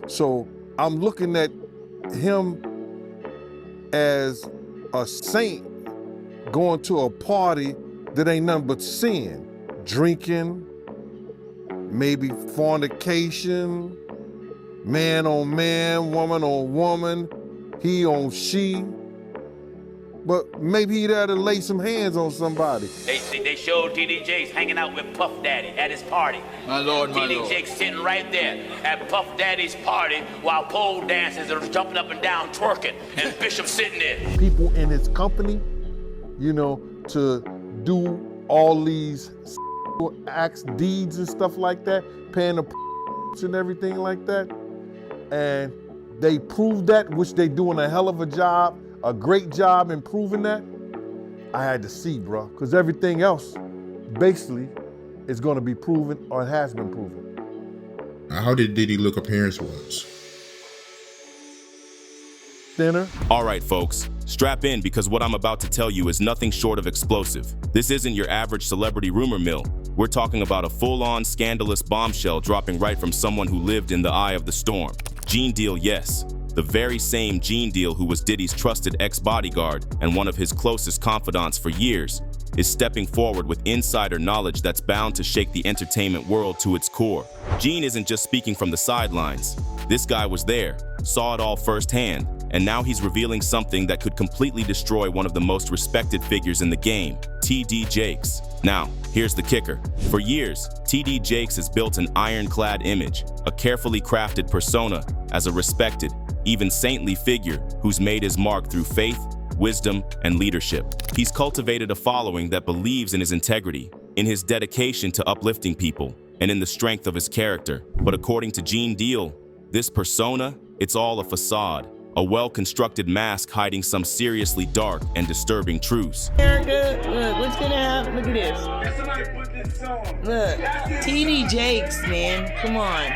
So I'm looking at him as a saint going to a party that ain't nothing but sin. Drinking, maybe fornication, man on man, woman on woman, he on she. But maybe he'd have to lay some hands on somebody. They showed T.D. Jakes hanging out with Puff Daddy at his party. My lord, my T.D. lord. Jakes sitting right there at Puff Daddy's party while pole dancers are jumping up and down twerking, and Bishop sitting there. People in his company, you know, to do all these acts, deeds and stuff like that, paying the and everything like that. And they proved that, which they doing a hell of a job, a great job in proving that. I had to see, bro, because everything else basically is going to be proven or it has been proven. How did Diddy look appearance-wise? Thinner. All right, folks, strap in because what I'm about to tell you is nothing short of explosive. This isn't your average celebrity rumor mill. We're talking about a full-on scandalous bombshell dropping right from someone who lived in the eye of the storm. Gene Deal, yes. The very same Gene Deal who was Diddy's trusted ex-bodyguard and one of his closest confidants for years, is stepping forward with insider knowledge that's bound to shake the entertainment world to its core. Gene isn't just speaking from the sidelines. This guy was there, saw it all firsthand, and now he's revealing something that could completely destroy one of the most respected figures in the game, T.D. Jakes. Now, here's the kicker. For years, T.D. Jakes has built an ironclad image, a carefully crafted persona as a respected, even saintly figure who's made his mark through faith, wisdom, and leadership. He's cultivated a following that believes in his integrity, in his dedication to uplifting people, and in the strength of his character. But according to Gene Deal, this persona, it's all a facade, a well-constructed mask hiding some seriously dark and disturbing truths. America, look, what's gonna happen? Look at this. Look, T.D. Jakes, man, come on.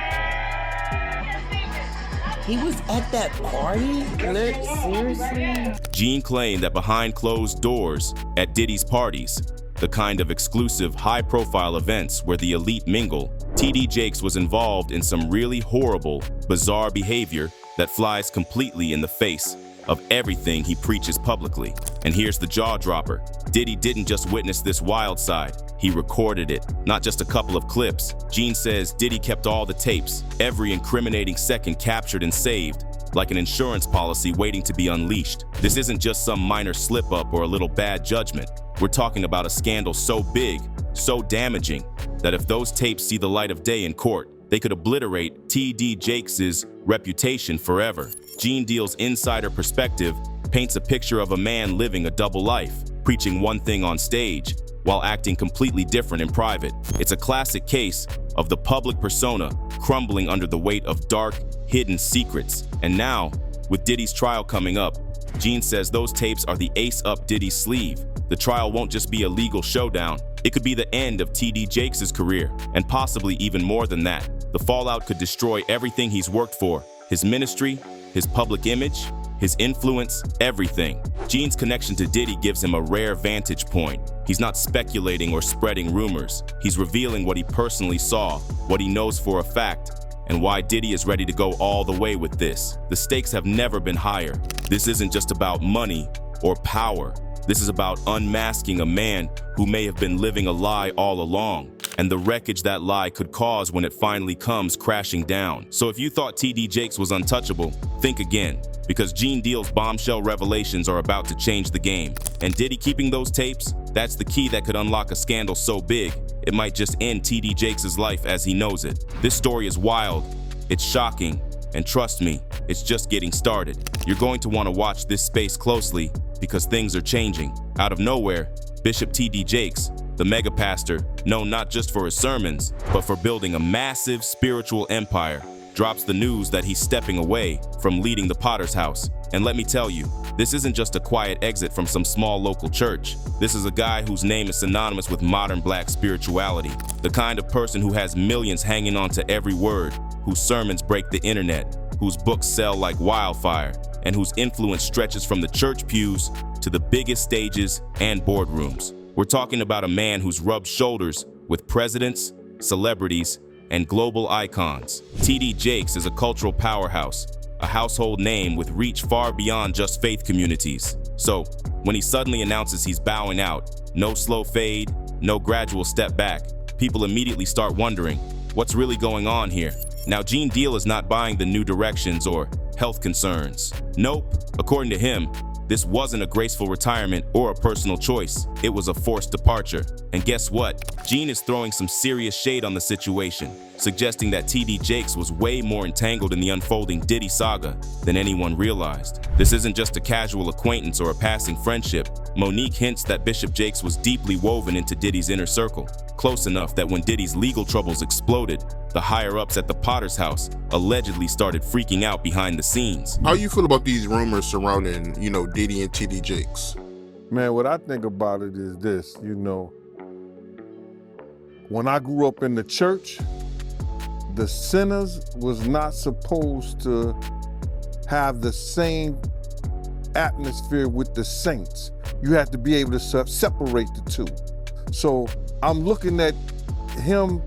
He was at that party? Look, seriously? Gene claimed that behind closed doors, at Diddy's parties, the kind of exclusive, high-profile events where the elite mingle, T.D. Jakes was involved in some really horrible, bizarre behavior that flies completely in the face of everything he preaches publicly. And here's the jaw-dropper. Diddy didn't just witness this wild side, he recorded it. Not just a couple of clips. Gene says Diddy kept all the tapes, every incriminating second captured and saved, like an insurance policy waiting to be unleashed. This isn't just some minor slip-up or a little bad judgment. We're talking about a scandal so big, so damaging, that if those tapes see the light of day in court, they could obliterate T.D. Jakes' reputation forever. Gene Deal's insider perspective paints a picture of a man living a double life, preaching one thing on stage, while acting completely different in private. It's a classic case of the public persona crumbling under the weight of dark, hidden secrets. And now, with Diddy's trial coming up, Gene says those tapes are the ace up Diddy's sleeve. The trial won't just be a legal showdown, it could be the end of T.D. Jakes' career, and possibly even more than that. The fallout could destroy everything he's worked for, his ministry, his public image, his influence, everything. Gene's connection to Diddy gives him a rare vantage point. He's not speculating or spreading rumors. He's revealing what he personally saw, what he knows for a fact, and why Diddy is ready to go all the way with this. The stakes have never been higher. This isn't just about money or power. This is about unmasking a man who may have been living a lie all along, and the wreckage that lie could cause when it finally comes crashing down. So if you thought T.D. Jakes was untouchable, think again, because Gene Deal's bombshell revelations are about to change the game. And Diddy keeping those tapes, that's the key that could unlock a scandal so big, it might just end T.D. Jakes' life as he knows it. This story is wild, it's shocking, and trust me, it's just getting started. You're going to want to watch this space closely because things are changing. Out of nowhere, Bishop T.D. Jakes, the mega pastor, known not just for his sermons, but for building a massive spiritual empire, drops the news that he's stepping away from leading the Potter's house. And let me tell you, this isn't just a quiet exit from some small local church. This is a guy whose name is synonymous with modern black spirituality, the kind of person who has millions hanging on to every word, whose sermons break the internet, whose books sell like wildfire, and whose influence stretches from the church pews to the biggest stages and boardrooms. We're talking about a man who's rubbed shoulders with presidents, celebrities, and global icons. TD Jakes is a cultural powerhouse, a household name with reach far beyond just faith communities. So, when he suddenly announces he's bowing out, no slow fade, no gradual step back, people immediately start wondering, what's really going on here? Now, Gene Deal is not buying the new directions or health concerns. Nope, according to him, this wasn't a graceful retirement or a personal choice. It was a forced departure. And guess what? Gene is throwing some serious shade on the situation, suggesting that TD Jakes was way more entangled in the unfolding Diddy saga than anyone realized. This isn't just a casual acquaintance or a passing friendship. Monique hints that Bishop Jakes was deeply woven into Diddy's inner circle, close enough that when Diddy's legal troubles exploded, the higher-ups at the Potter's house allegedly started freaking out behind the scenes. How you feel about these rumors surrounding, Diddy and TD Jakes? Man, what I think about it is this, when I grew up in the church, the sinners was not supposed to have the same atmosphere with the saints. You have to be able to separate the two. So I'm looking at him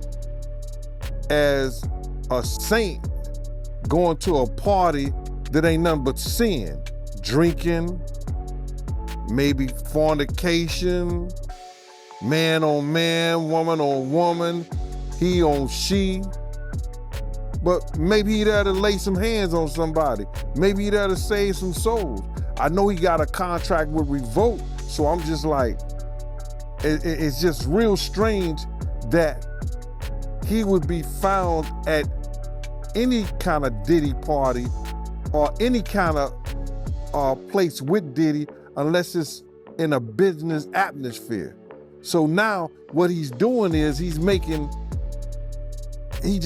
as a saint going to a party that ain't nothing but sin. Drinking, maybe fornication, man on man, woman on woman, he on she. But maybe he there to lay some hands on somebody. Maybe he there to save some souls. I know he got a contract with Revolt, so I'm just like, it's just real strange that he would be found at any kind of Diddy party or any kind of place with Diddy unless it's in a business atmosphere. So now what he's doing is he's making, he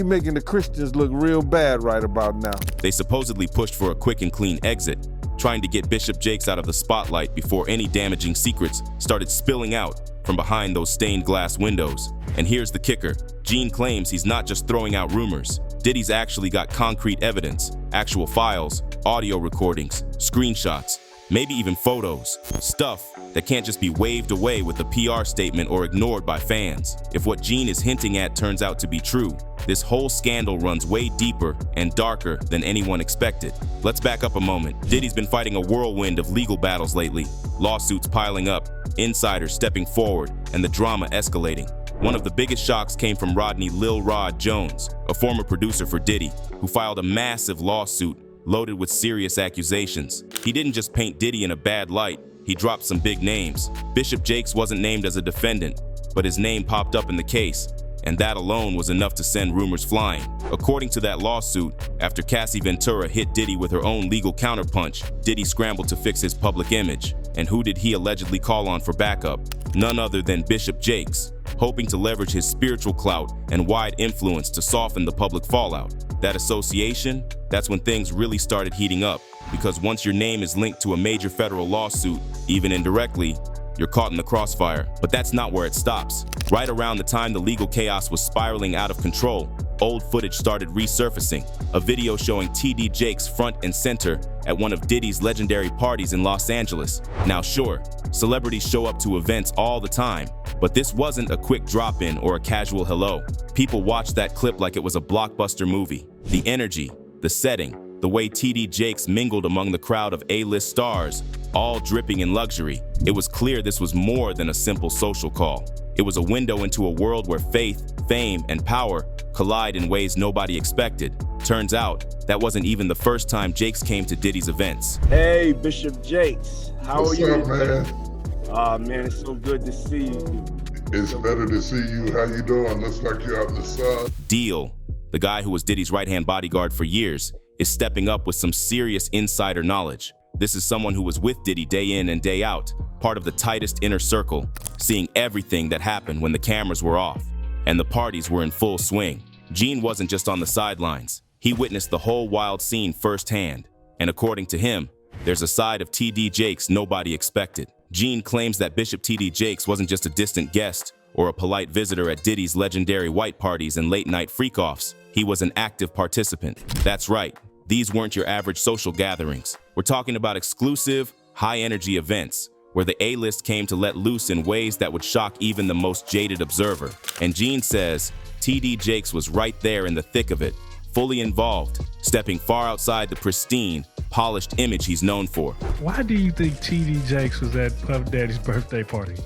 making the Christians look real bad right about now. They supposedly pushed for a quick and clean exit, trying to get Bishop Jakes out of the spotlight before any damaging secrets started spilling out from behind those stained glass windows. And here's the kicker. Gene claims he's not just throwing out rumors. Diddy's actually got concrete evidence, actual files, audio recordings, screenshots, maybe even photos. Stuff that can't just be waved away with a PR statement or ignored by fans. If what Gene is hinting at turns out to be true, this whole scandal runs way deeper and darker than anyone expected. Let's back up a moment. Diddy's been fighting a whirlwind of legal battles lately, lawsuits piling up, insiders stepping forward, and the drama escalating. One of the biggest shocks came from Rodney Lil Rod Jones, a former producer for Diddy, who filed a massive lawsuit loaded with serious accusations. He didn't just paint Diddy in a bad light, he dropped some big names. Bishop Jakes wasn't named as a defendant, but his name popped up in the case, and that alone was enough to send rumors flying. According to that lawsuit, after Cassie Ventura hit Diddy with her own legal counterpunch, Diddy scrambled to fix his public image. And who did he allegedly call on for backup? None other than Bishop Jakes, hoping to leverage his spiritual clout and wide influence to soften the public fallout. That association, that's when things really started heating up, because once your name is linked to a major federal lawsuit, even indirectly, you're caught in the crossfire. But that's not where it stops. Right around the time the legal chaos was spiraling out of control, old footage started resurfacing. A video showing TD Jakes front and center at one of Diddy's legendary parties in Los Angeles. Now sure, celebrities show up to events all the time, but this wasn't a quick drop-in or a casual hello. People watched that clip like it was a blockbuster movie. The energy, the setting, the way TD Jakes mingled among the crowd of A-list stars, all dripping in luxury. It was clear this was more than a simple social call. It was a window into a world where faith, fame, and power collide in ways nobody expected. Turns out, that wasn't even the first time Jakes came to Diddy's events. Hey, Bishop Jakes. How What's are you? up, man? Man, it's so good to see you. It's better to see you. How you doing? Looks like you're out in the sun. Deal, the guy who was Diddy's right-hand bodyguard for years, is stepping up with some serious insider knowledge. This is someone who was with Diddy day in and day out, part of the tightest inner circle, seeing everything that happened when the cameras were off and the parties were in full swing. Gene wasn't just on the sidelines. He witnessed the whole wild scene firsthand. And according to him, there's a side of TD Jakes nobody expected. Gene claims that Bishop TD Jakes wasn't just a distant guest or a polite visitor at Diddy's legendary white parties and late-night freak-offs. He was an active participant. That's right. These weren't your average social gatherings. We're talking about exclusive, high-energy events where the A-list came to let loose in ways that would shock even the most jaded observer. And Gene says T.D. Jakes was right there in the thick of it, fully involved, stepping far outside the pristine, polished image he's known for. Why do you think T.D. Jakes was at Puff Daddy's birthday party?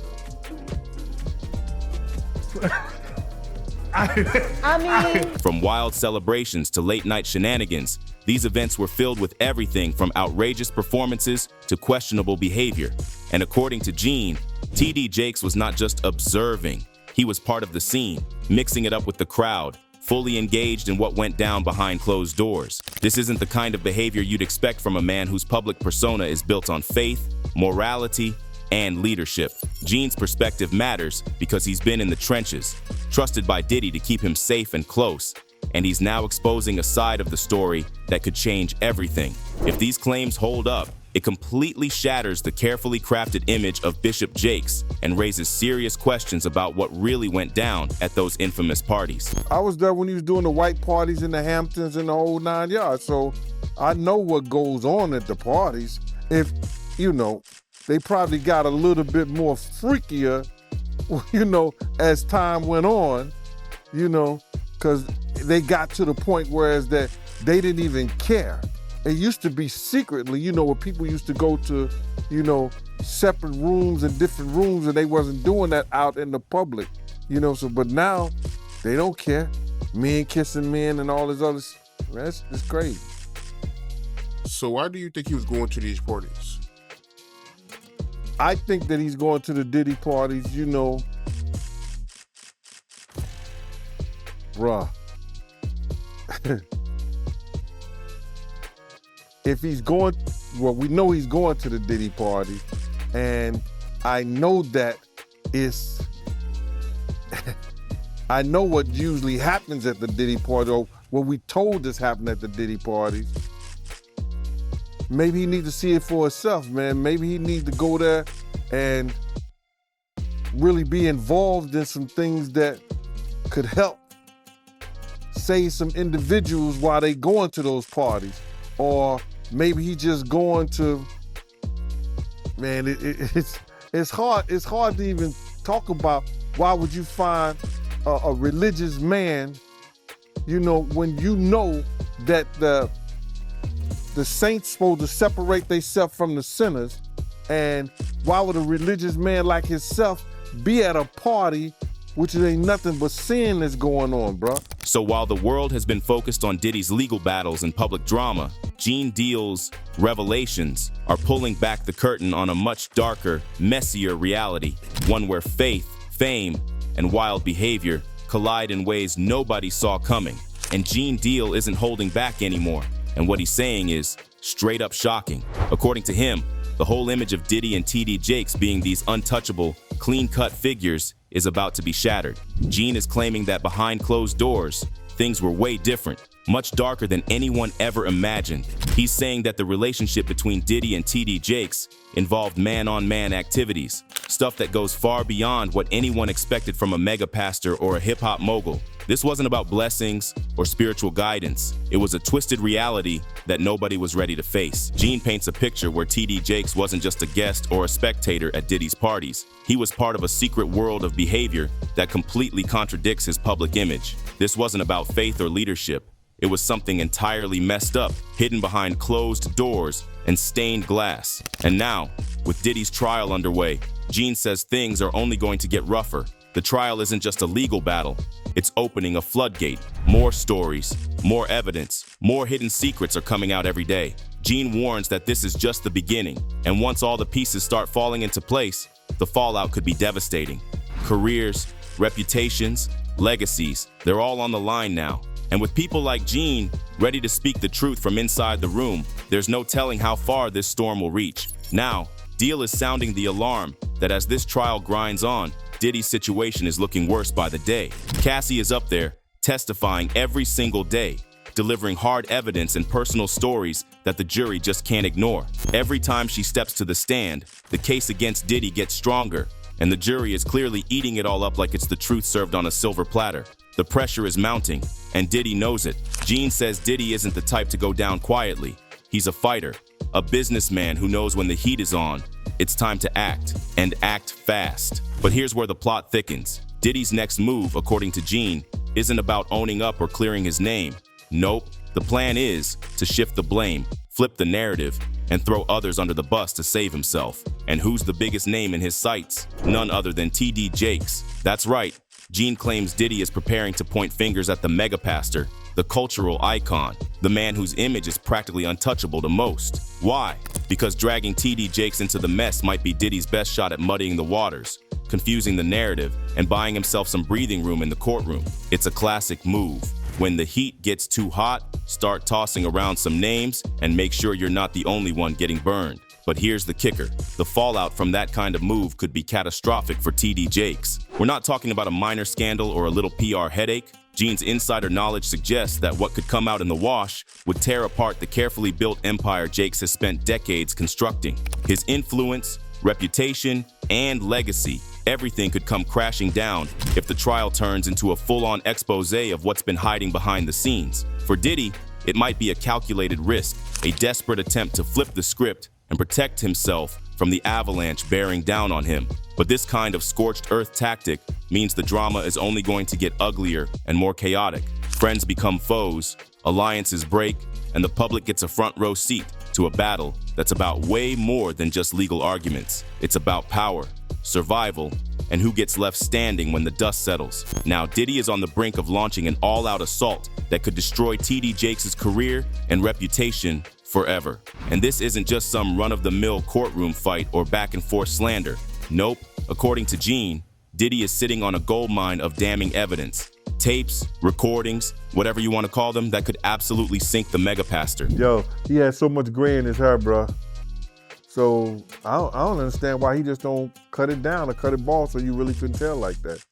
From wild celebrations to late-night shenanigans, these events were filled with everything from outrageous performances to questionable behavior. And according to Gene, T.D. Jakes was not just observing, he was part of the scene, mixing it up with the crowd, fully engaged in what went down behind closed doors. This isn't the kind of behavior you'd expect from a man whose public persona is built on faith, morality, and leadership. Gene's perspective matters because he's been in the trenches, trusted by Diddy to keep him safe and close, and he's now exposing a side of the story that could change everything. If these claims hold up, it completely shatters the carefully crafted image of Bishop Jakes and raises serious questions about what really went down at those infamous parties. I was there when he was doing the white parties in the Hamptons and the whole 9 yards, so I know what goes on at the parties. If, they probably got a little bit more freakier, as time went on, because they got to the point whereas that they didn't even care. It used to be secretly, where people used to go to, separate rooms and different rooms, and they wasn't doing that out in the public, but now they don't care. Men kissing men and all this other stuff. That's crazy. So why do you think he was going to these parties? I think that he's going to the Diddy parties, bruh. If he's going, we know he's going to the Diddy party, and I know that it's, I know what usually happens at the Diddy party, or what we told us happened at the Diddy parties. Maybe he needs to see it for himself, man. Maybe he needs to go there and really be involved in some things that could help save some individuals while they going to those parties. Or maybe he just going to, man, it's hard to even talk about why would you find a religious man, when you know that the saints supposed to separate themselves from the sinners, and why would a religious man like himself be at a party which ain't nothing but sin that's going on, bro? So while the world has been focused on Diddy's legal battles and public drama, Gene Deal's revelations are pulling back the curtain on a much darker, messier reality, one where faith, fame, and wild behavior collide in ways nobody saw coming. And Gene Deal isn't holding back anymore, and what he's saying is straight up shocking. According to him, the whole image of Diddy and T.D. Jakes being these untouchable, clean-cut figures is about to be shattered. Gene is claiming that behind closed doors, things were way different, much darker than anyone ever imagined. He's saying that the relationship between Diddy and T.D. Jakes involved man-on-man activities, stuff that goes far beyond what anyone expected from a mega pastor or a hip-hop mogul. This wasn't about blessings or spiritual guidance. It was a twisted reality that nobody was ready to face. Gene paints a picture where T.D. Jakes wasn't just a guest or a spectator at Diddy's parties. He was part of a secret world of behavior that completely contradicts his public image. This wasn't about faith or leadership. It was something entirely messed up, hidden behind closed doors and stained glass. And now, with Diddy's trial underway, Gene says things are only going to get rougher. The trial isn't just a legal battle. It's opening a floodgate. More stories, more evidence, more hidden secrets are coming out every day. Gene warns that this is just the beginning, and once all the pieces start falling into place, the fallout could be devastating. Careers, reputations, legacies, they're all on the line now. And with people like Gene ready to speak the truth from inside the room, there's no telling how far this storm will reach. Now, Deal is sounding the alarm that as this trial grinds on, Diddy's situation is looking worse by the day. Cassie is up there, testifying every single day, delivering hard evidence and personal stories that the jury just can't ignore. Every time she steps to the stand, the case against Diddy gets stronger, and the jury is clearly eating it all up like it's the truth served on a silver platter. The pressure is mounting, and Diddy knows it. Gene says Diddy isn't the type to go down quietly. He's a fighter, a businessman who knows when the heat is on it's time to act, and act fast. But here's where the plot thickens. Diddy's next move, according to Gene, isn't about owning up or clearing his name. Nope, the plan is to shift the blame, flip the narrative, and throw others under the bus to save himself. And who's the biggest name in his sights? None other than TD Jakes. That's right, Gene claims Diddy is preparing to point fingers at the mega pastor, the cultural icon, the man whose image is practically untouchable to most. Why? Because dragging TD Jakes into the mess might be Diddy's best shot at muddying the waters, confusing the narrative, and buying himself some breathing room in the courtroom. It's a classic move. When the heat gets too hot, start tossing around some names and make sure you're not the only one getting burned. But here's the kicker. The fallout from that kind of move could be catastrophic for TD Jakes. We're not talking about a minor scandal or a little PR headache. Gene's insider knowledge suggests that what could come out in the wash would tear apart the carefully built empire Jakes has spent decades constructing. His influence, reputation, and legacy, everything could come crashing down if the trial turns into a full-on expose of what's been hiding behind the scenes. For Diddy, it might be a calculated risk, a desperate attempt to flip the script and protect himself from the avalanche bearing down on him. But this kind of scorched earth tactic means the drama is only going to get uglier and more chaotic. Friends become foes, alliances break, and the public gets a front row seat to a battle that's about way more than just legal arguments. It's about power, survival, and who gets left standing when the dust settles. Now, Diddy is on the brink of launching an all-out assault that could destroy TD Jakes' career and reputation forever. And this isn't just some run-of-the-mill courtroom fight or back-and-forth slander. Nope. According to Gene, Diddy is sitting on a goldmine of damning evidence. Tapes, recordings, whatever you want to call them, that could absolutely sink the mega pastor. Yo, he has so much gray in his hair, bro. So I don't understand why he just don't cut it down or cut it bald so you really couldn't tell like that.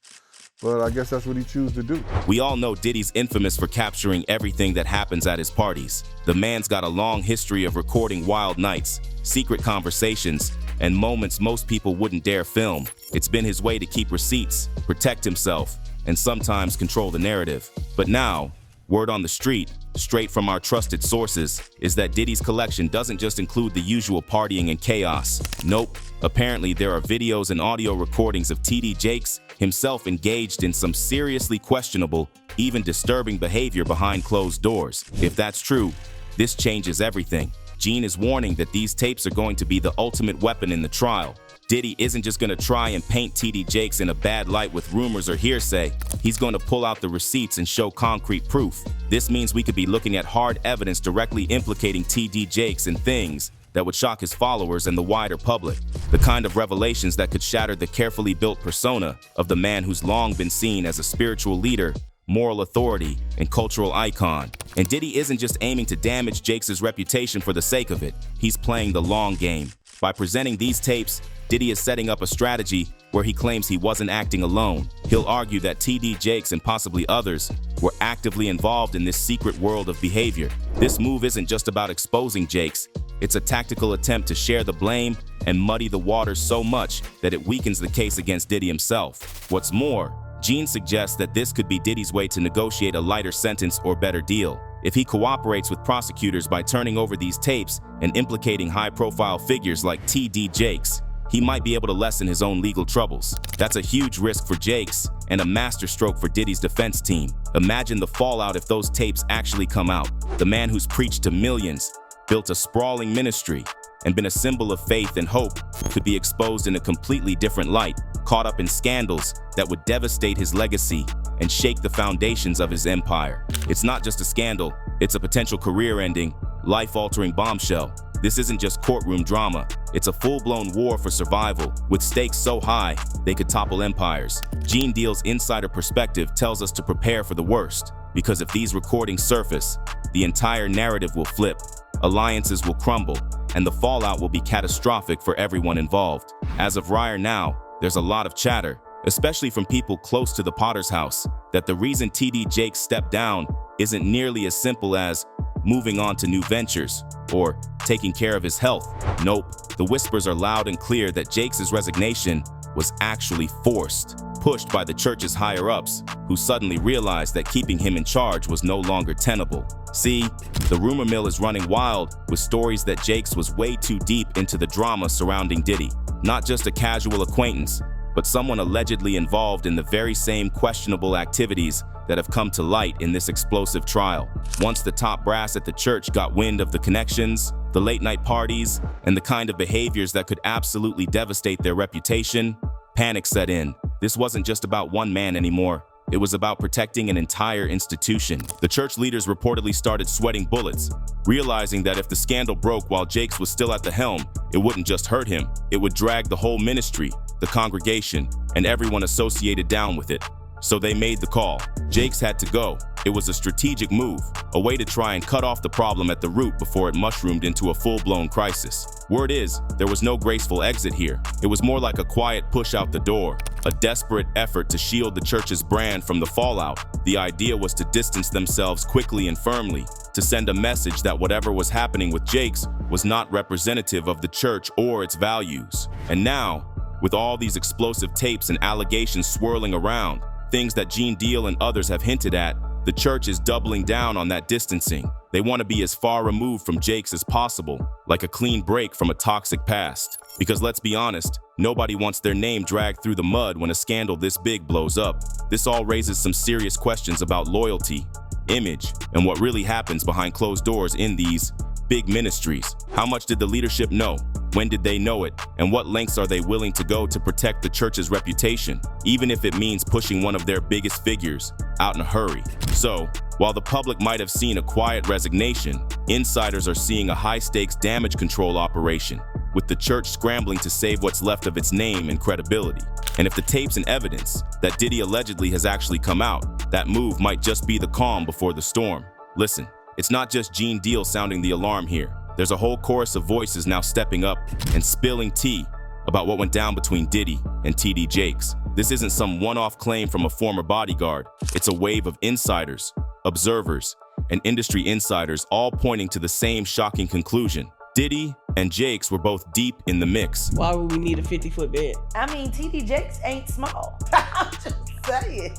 But I guess that's what he chooses to do. We all know Diddy's infamous for capturing everything that happens at his parties. The man's got a long history of recording wild nights, secret conversations, and moments most people wouldn't dare film. It's been his way to keep receipts, protect himself, and sometimes control the narrative. But now, word on the street, straight from our trusted sources, is that Diddy's collection doesn't just include the usual partying and chaos. Nope. Apparently, there are videos and audio recordings of TD Jakes himself engaged in some seriously questionable, even disturbing behavior behind closed doors. If that's true, this changes everything. Gene is warning that these tapes are going to be the ultimate weapon in the trial. Diddy isn't just going to try and paint TD Jakes in a bad light with rumors or hearsay. He's going to pull out the receipts and show concrete proof. This means we could be looking at hard evidence directly implicating TD Jakes in things that would shock his followers and the wider public. The kind of revelations that could shatter the carefully built persona of the man who's long been seen as a spiritual leader, moral authority, and cultural icon. And Diddy isn't just aiming to damage Jakes' reputation for the sake of it. He's playing the long game. By presenting these tapes, Diddy is setting up a strategy where he claims he wasn't acting alone. He'll argue that TD Jakes and possibly others were actively involved in this secret world of behavior. This move isn't just about exposing Jakes. It's a tactical attempt to share the blame and muddy the waters so much that it weakens the case against Diddy himself. What's more, Gene suggests that this could be Diddy's way to negotiate a lighter sentence or better deal. If he cooperates with prosecutors by turning over these tapes and implicating high-profile figures like TD Jakes, he might be able to lessen his own legal troubles. That's a huge risk for Jakes and a masterstroke for Diddy's defense team. Imagine the fallout if those tapes actually come out. The man who's preached to millions, built a sprawling ministry, and been a symbol of faith and hope could be exposed in a completely different light, caught up in scandals that would devastate his legacy and shake the foundations of his empire. It's not just a scandal, it's a potential career-ending, life-altering bombshell. This isn't just courtroom drama, it's a full-blown war for survival, with stakes so high they could topple empires. Gene Deal's insider perspective tells us to prepare for the worst, because if these recordings surface, the entire narrative will flip, alliances will crumble, and the fallout will be catastrophic for everyone involved. As of right now, there's a lot of chatter, especially from people close to the Potter's house, that the reason TD Jakes stepped down isn't nearly as simple as moving on to new ventures or taking care of his health. Nope, the whispers are loud and clear that Jakes' resignation was actually forced. pushed by the church's higher-ups, who suddenly realized that keeping him in charge was no longer tenable. See, the rumor mill is running wild with stories that Jakes was way too deep into the drama surrounding Diddy. Not just a casual acquaintance, but someone allegedly involved in the very same questionable activities that have come to light in this explosive trial. Once the top brass at the church got wind of the connections, the late-night parties, and the kind of behaviors that could absolutely devastate their reputation, panic set in. This wasn't just about one man anymore. It was about protecting an entire institution. The church leaders reportedly started sweating bullets, realizing that if the scandal broke while Jakes was still at the helm, it wouldn't just hurt him, it would drag the whole ministry, the congregation, and everyone associated down with it. So they made the call. Jakes had to go. It was a strategic move, a way to try and cut off the problem at the root before it mushroomed into a full-blown crisis. Word is, there was no graceful exit here. It was more like a quiet push out the door, a desperate effort to shield the church's brand from the fallout. The idea was to distance themselves quickly and firmly, to send a message that whatever was happening with Jakes was not representative of the church or its values. And now, with all these explosive tapes and allegations swirling around, things that Gene Deal and others have hinted at, the church is doubling down on that distancing. They want to be as far removed from Jakes as possible, like a clean break from a toxic past. Because let's be honest, nobody wants their name dragged through the mud when a scandal this big blows up. This all raises some serious questions about loyalty, image, and what really happens behind closed doors in these big ministries. How much did the leadership know? When did they know it? And what lengths are they willing to go to protect the church's reputation, even if it means pushing one of their biggest figures out in a hurry? So, while the public might have seen a quiet resignation, insiders are seeing a high-stakes damage control operation, with the church scrambling to save what's left of its name and credibility. And if the tapes and evidence that Diddy allegedly has actually come out, that move might just be the calm before the storm. Listen, it's not just Gene Deal sounding the alarm here. There's a whole chorus of voices now stepping up and spilling tea about what went down between Diddy and TD Jakes. This isn't some one-off claim from a former bodyguard. It's a wave of insiders, observers, and industry insiders all pointing to the same shocking conclusion. Diddy and Jakes were both deep in the mix. Why would we need a 50-foot bed? I mean, TD Jakes ain't small. I'm just saying.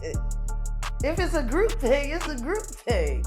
If it's a group thing, it's a group thing.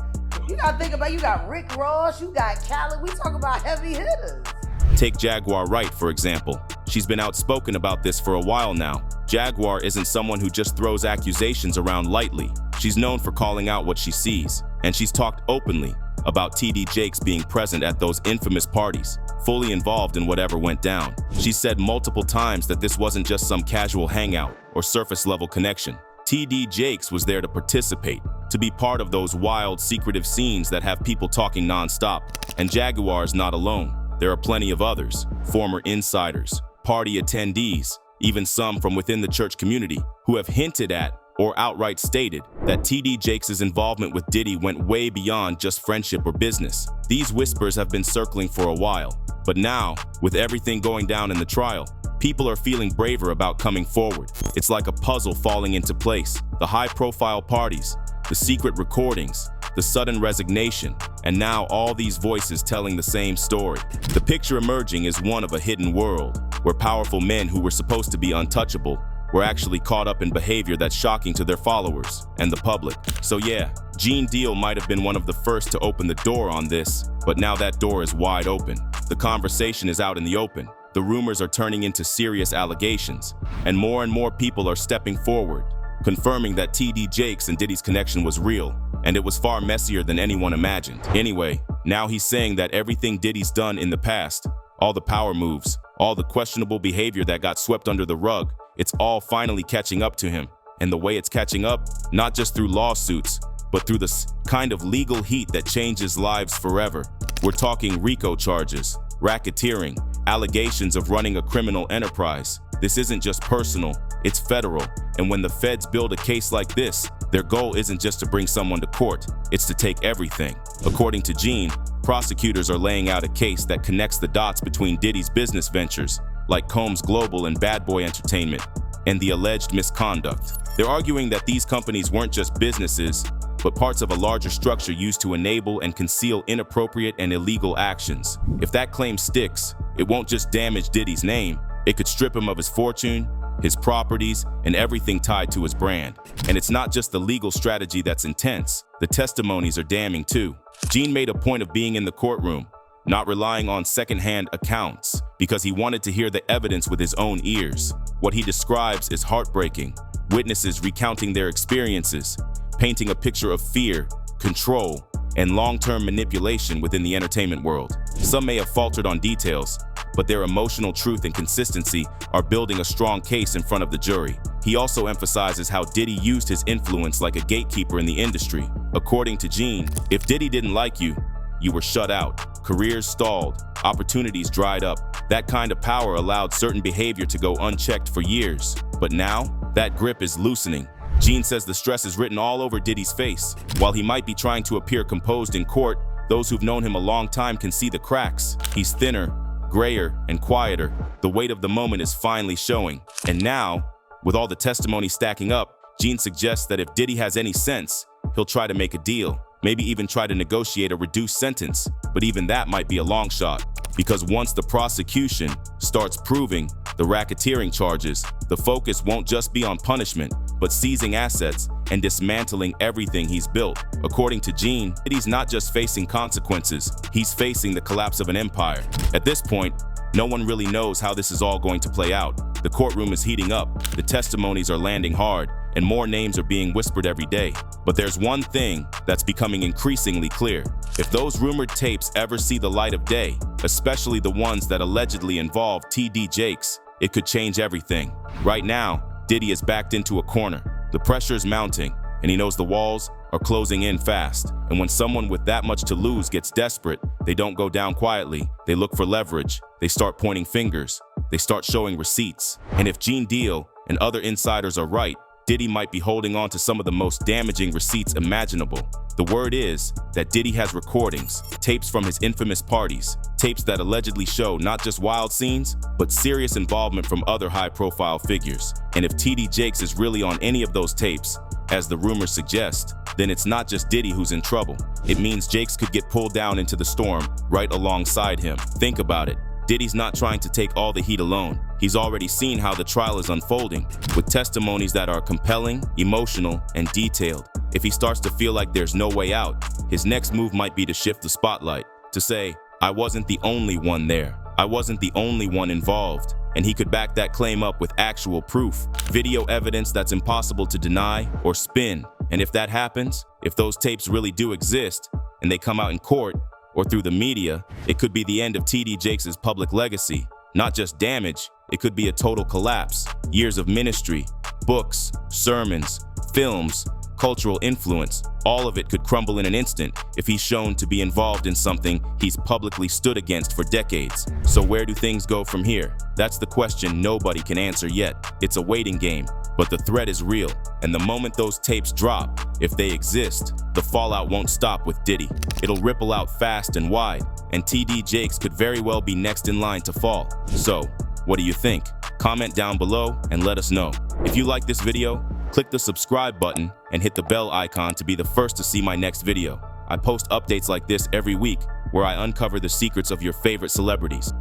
You gotta think about, you got Rick Ross, you got Khaled, we talk about heavy hitters. Take Jaguar Wright, for example. She's been outspoken about this for a while now. Jaguar isn't someone who just throws accusations around lightly. She's known for calling out what she sees, and she's talked openly about TD Jakes being present at those infamous parties, fully involved in whatever went down. She said multiple times that this wasn't just some casual hangout or surface-level connection. TD Jakes was there to participate, to be part of those wild, secretive scenes that have people talking nonstop. And Jaguar's not alone. There are plenty of others, former insiders, party attendees, even some from within the church community, who have hinted at or outright stated that TD Jakes' involvement with Diddy went way beyond just friendship or business. These whispers have been circling for a while, but now, with everything going down in the trial, people are feeling braver about coming forward. It's like a puzzle falling into place. The high-profile parties, the secret recordings, the sudden resignation, and now all these voices telling the same story. The picture emerging is one of a hidden world, where powerful men who were supposed to be untouchable were actually caught up in behavior that's shocking to their followers and the public. So yeah, Gene Deal might have been one of the first to open the door on this, but now that door is wide open. The conversation is out in the open. The rumors are turning into serious allegations, and more people are stepping forward, confirming that TD Jakes and Diddy's connection was real, and it was far messier than anyone imagined. Anyway, now he's saying that everything Diddy's done in the past, all the power moves, all the questionable behavior that got swept under the rug, it's all finally catching up to him. And the way it's catching up, not just through lawsuits, but through the kind of legal heat that changes lives forever. We're talking RICO charges, racketeering, allegations of running a criminal enterprise. This isn't just personal, it's federal. And when the feds build a case like this, their goal isn't just to bring someone to court, it's to take everything. According to Gene, prosecutors are laying out a case that connects the dots between Diddy's business ventures, like Combs Global and Bad Boy Entertainment, and the alleged misconduct. They're arguing that these companies weren't just businesses, but parts of a larger structure used to enable and conceal inappropriate and illegal actions. If that claim sticks, it won't just damage Diddy's name, it could strip him of his fortune, his properties, and everything tied to his brand. And it's not just the legal strategy that's intense. The testimonies are damning too. Gene made a point of being in the courtroom, not relying on secondhand accounts, because he wanted to hear the evidence with his own ears. What he describes is heartbreaking. Witnesses recounting their experiences, painting a picture of fear, control, and long-term manipulation within the entertainment world. Some may have faltered on details, but their emotional truth and consistency are building a strong case in front of the jury. He also emphasizes how Diddy used his influence like a gatekeeper in the industry. According to Gene, if Diddy didn't like you, you were shut out. Careers stalled, opportunities dried up. That kind of power allowed certain behavior to go unchecked for years. But now, that grip is loosening. Gene says the stress is written all over Diddy's face. While he might be trying to appear composed in court, those who've known him a long time can see the cracks. He's thinner, grayer, and quieter. The weight of the moment is finally showing. And now, with all the testimony stacking up, Gene suggests that if Diddy has any sense, he'll try to make a deal, maybe even try to negotiate a reduced sentence. But even that might be a long shot, because once the prosecution starts proving the racketeering charges, the focus won't just be on punishment, but seizing assets and dismantling everything he's built. According to Gene, Diddy's not just facing consequences, he's facing the collapse of an empire. At this point, no one really knows how this is all going to play out. The courtroom is heating up, the testimonies are landing hard, and more names are being whispered every day. But there's one thing that's becoming increasingly clear. If those rumored tapes ever see the light of day, especially the ones that allegedly involve TD Jakes, it could change everything. Right now, Diddy is backed into a corner. The pressure is mounting, and he knows the walls are closing in fast. And when someone with that much to lose gets desperate, they don't go down quietly. They look for leverage. They start pointing fingers. They start showing receipts. And if Gene Deal and other insiders are right, Diddy might be holding on to some of the most damaging receipts imaginable. The word is that Diddy has recordings, tapes from his infamous parties, tapes that allegedly show not just wild scenes, but serious involvement from other high-profile figures. And if TD Jakes is really on any of those tapes, as the rumors suggest, then it's not just Diddy who's in trouble. It means Jakes could get pulled down into the storm right alongside him. Think about it. Diddy's not trying to take all the heat alone. He's already seen how the trial is unfolding, with testimonies that are compelling, emotional, and detailed. If he starts to feel like there's no way out, his next move might be to shift the spotlight, to say, I wasn't the only one there. I wasn't the only one involved. And he could back that claim up with actual proof, video evidence that's impossible to deny or spin. And if that happens, if those tapes really do exist, and they come out in court, or through the media, it could be the end of TD Jakes' public legacy. Not just damage, it could be a total collapse. Years of ministry, books, sermons, films, cultural influence, all of it could crumble in an instant if he's shown to be involved in something he's publicly stood against for decades. So where do things go from here? That's the question nobody can answer yet. It's a waiting game, but the threat is real. And the moment those tapes drop, if they exist, the fallout won't stop with Diddy. It'll ripple out fast and wide, and TD Jakes could very well be next in line to fall. So, what do you think? Comment down below and let us know. If you like this video, click the subscribe button and hit the bell icon to be the first to see my next video. I post updates like this every week where I uncover the secrets of your favorite celebrities.